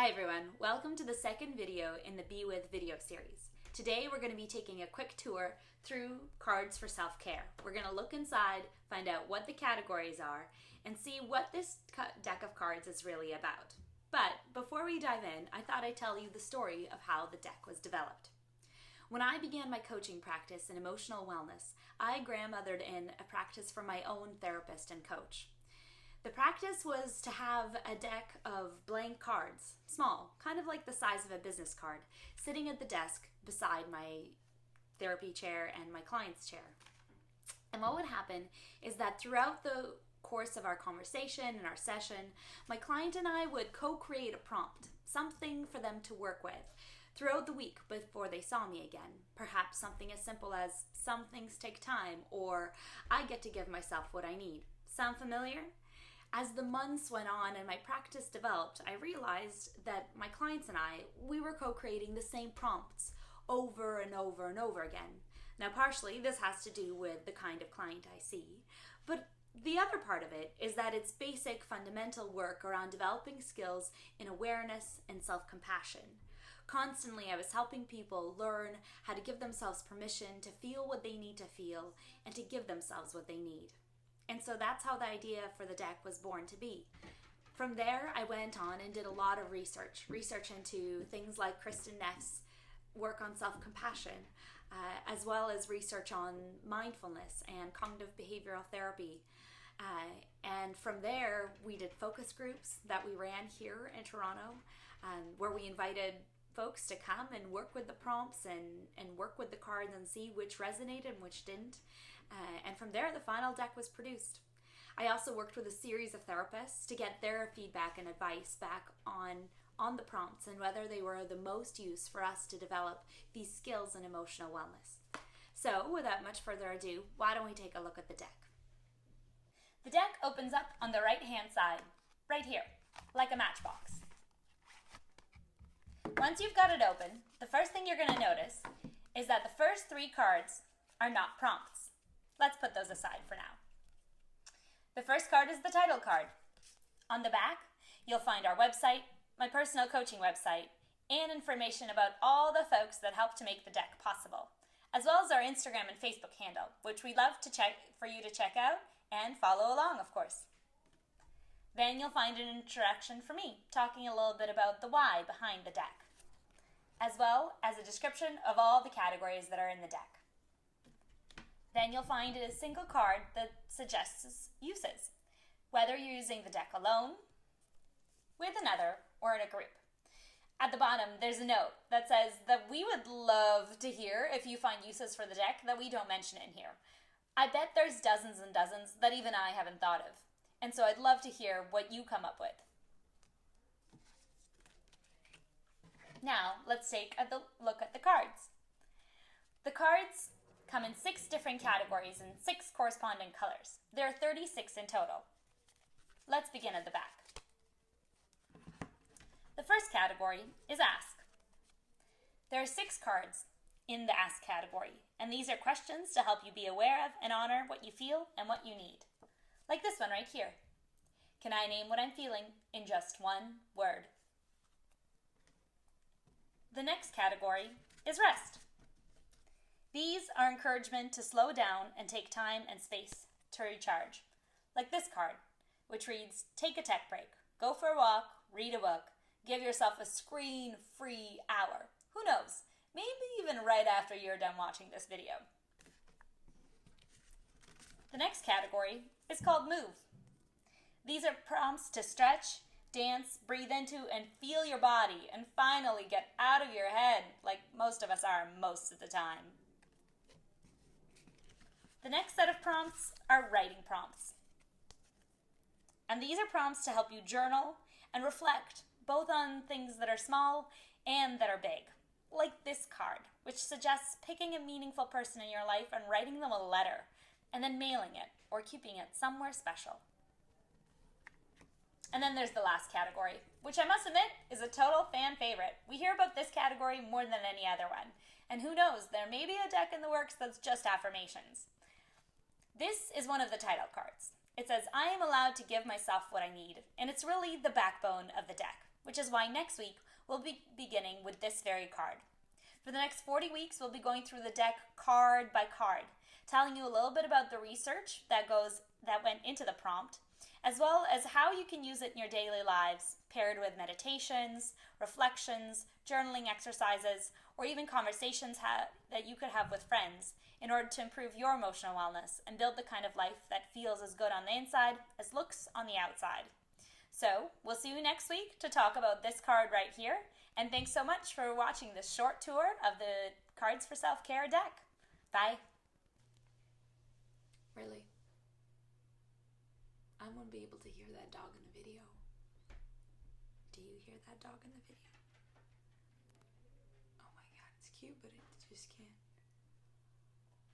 Hi everyone, welcome to the second video in the Be With video series. Today we're going to be taking a quick tour through cards for self-care. We're going to look inside, find out what the categories are, and see what this deck of cards is really about. But before we dive in, I thought I'd tell you the story of how the deck was developed. When I began my coaching practice in emotional wellness, I grandmothered in a practice from my own therapist and coach. The practice was to have a deck of blank cards, small, kind of like the size of a business card, sitting at the desk beside my therapy chair and my client's chair. And what would happen is that throughout the course of our conversation and our session, my client and I would co-create a prompt, something for them to work with throughout the week before they saw me again. Perhaps something as simple as, some things take time, or I get to give myself what I need. Sound familiar? As the months went on and my practice developed, I realized that my clients and we were co-creating the same prompts over and over and over again. Now, partially, this has to do with the kind of client I see, but the other part of it is that it's basic fundamental work around developing skills in awareness and self-compassion. Constantly, I was helping people learn how to give themselves permission to feel what they need to feel and to give themselves what they need. And so that's how the idea for the deck was born to be. From there, I went on and did a lot of research into things like Kristen Neff's work on self-compassion, as well as research on mindfulness and cognitive behavioral therapy. And from there, we did focus groups that we ran here in Toronto, where we invited folks to come and work with the prompts and work with the cards and see which resonated and which didn't. And from there, the final deck was produced. I also worked with a series of therapists to get their feedback and advice back on the prompts and whether they were the most use for us to develop these skills in emotional wellness. So, without much further ado, why don't we take a look at the deck? The deck opens up on the right-hand side, right here, like a matchbox. Once you've got it open, the first thing you're going to notice is that the first three cards are not prompts. Let's put those aside for now. The first card is the title card. On the back, you'll find our website, my personal coaching website, and information about all the folks that helped to make the deck possible, as well as our Instagram and Facebook handle, which we love for you to check out and follow along, of course. Then you'll find an introduction from me, talking a little bit about the why behind the deck, as well as a description of all the categories that are in the deck. Then you'll find a single card that suggests uses, whether you're using the deck alone, with another, or in a group. At the bottom, there's a note that says that we would love to hear if you find uses for the deck that we don't mention in here. I bet there's dozens and dozens that even I haven't thought of, and so I'd love to hear what you come up with. Now, let's take a look at the cards. The cards come in 6 different categories and 6 corresponding colors. There are 36 in total. Let's begin at the back. The first category is Ask. There are 6 cards in the Ask category, and these are questions to help you be aware of and honor what you feel and what you need. Like this one right here. Can I name what I'm feeling in just one word? The next category is Rest. These are encouragement to slow down and take time and space to recharge. Like this card, which reads, take a tech break, go for a walk, read a book, give yourself a screen-free hour. Who knows, maybe even right after you're done watching this video. The next category is called Move. These are prompts to stretch, dance, breathe into, and feel your body, and finally get out of your head like most of us are most of the time. The next set of prompts are writing prompts. And these are prompts to help you journal and reflect, both on things that are small and that are big. Like this card, which suggests picking a meaningful person in your life and writing them a letter, and then mailing it or keeping it somewhere special. And then there's the last category, which I must admit is a total fan favorite. We hear about this category more than any other one. And who knows, there may be a deck in the works that's just affirmations. This is one of the title cards. It says, I am allowed to give myself what I need, and it's really the backbone of the deck. which is why next week we'll be beginning with this very card. For the next 40 weeks, we'll be going through the deck card by card, telling you a little bit about the research that went into the prompt, as well as how you can use it in your daily lives, paired with meditations, reflections, journaling exercises, or even conversations that you could have with friends in order to improve your emotional wellness and build the kind of life that feels as good on the inside as looks on the outside. So, we'll see you next week to talk about this card right here, and thanks so much for watching this short tour of the Cards for Self-Care deck. Bye. Really? I want to be able to hear that dog in the video. Do you hear that dog in the video? Oh my god, it's cute, but it just can't.